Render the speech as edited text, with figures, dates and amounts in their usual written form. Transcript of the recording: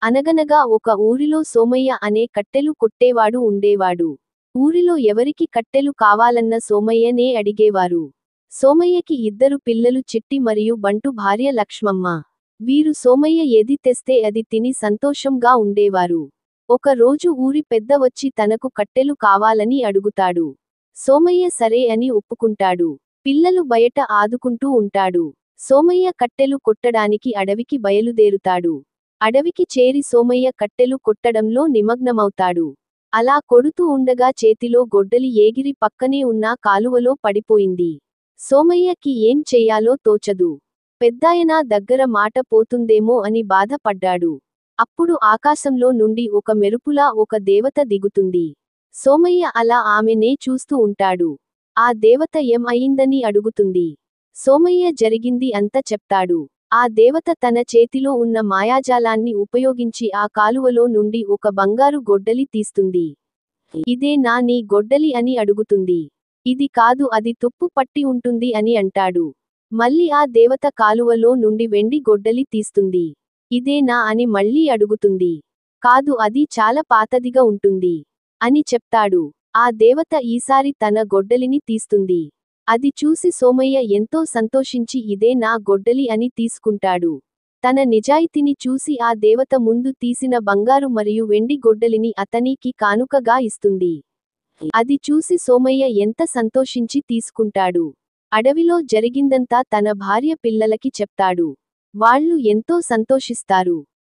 అనగనగా ఒక ఊరిలో సోమయ్య అనే కట్టెలు కొట్టేవాడు ఉండేవాడు. ఊరిలో ఎవరికి కట్టెలు కావాలన్న సోమయ్యనే అడిగేవారు. సోమయ్యకి ఇద్దరు పిల్లలు చిట్టి మరియు బంటు భార్య లక్ష్మమ్మ. వీరు సోమయ్య ఏది తెస్తే అది తిని సంతోషంగా ఉండేవారు. ఒక రోజు ఊరి పెద్ద వచ్చి తనకు కట్టెలు కావాలని అడుగుతాడు. సోమయ్య సరే అని ఒప్పుకుంటాడు. పిల్లలు బయట ఆదుకుంటూ ఉంటాడు. సోమయ్య కట్టెలు కొట్టడానికి అడవికి బయలుదేరుతాడు. అడవికి చేరి సోమయ్య కట్టెలు కొట్టడంలో నిమగ్నమవుతాడు. అలా కొడుతూ ఉండగా చేతిలో గొడ్డలి ఎగిరి పక్కనే ఉన్న కాలువలో పడిపోయింది. సోమయ్యకి ఏం చెయ్యాలో తోచదు. పెద్దాయన దగ్గర మాట పోతుందేమో అని బాధపడ్డాడు. అప్పుడు ఆకాశంలో నుండి ఒక మెరుపులా ఒక దేవత దిగుతుంది. సోమయ్య అలా ఆమెనే చూస్తూ ఉంటాడు. ఆ దేవత ఏం అయిందని అడుగుతుంది. సోమయ్య జరిగింది అంతా చెప్తాడు. ఆ దేవత తన చేతిలో ఉన్న మాయాజాలాన్ని ఉపయోగించి ఆ కాలువలో నుండి ఒక బంగారు గొడ్డలి తీస్తుంది. ఇదేనా నీ గొడ్డలి అని అడుగుతుంది. ఇది కాదు, అది తుప్పు పట్టి ఉంటుంది అని అంటాడు. మళ్ళీ ఆ దేవత కాలువలో నుండి వెండి గొడ్డలి తీస్తుంది. ఇదేనా అని మళ్ళీ అడుగుతుంది. కాదు, అది చాలా పాతదిగా ఉంటుంది అని చెప్తాడు. ఆ దేవత ఈసారి తన గొడ్డలిని తీస్తుంది. అది చూసి సోమయ్య ఎంతో సంతోషించి ఇదే నా గొడ్డలి అని తీసుకుంటాడు. తన నిజాయితీని చూసి ఆ దేవత ముందు తీసిన బంగారు మరియు వెండి గొడ్డలిని అతనికి కానుకగా ఇస్తుంది. అది చూసి సోమయ్య ఎంత సంతోషించి తీసుకుంటాడు. అడవిలో జరిగిందంతా తన భార్య పిల్లలకి చెప్తాడు. వాళ్ళు ఎంతో సంతోషిస్తారు.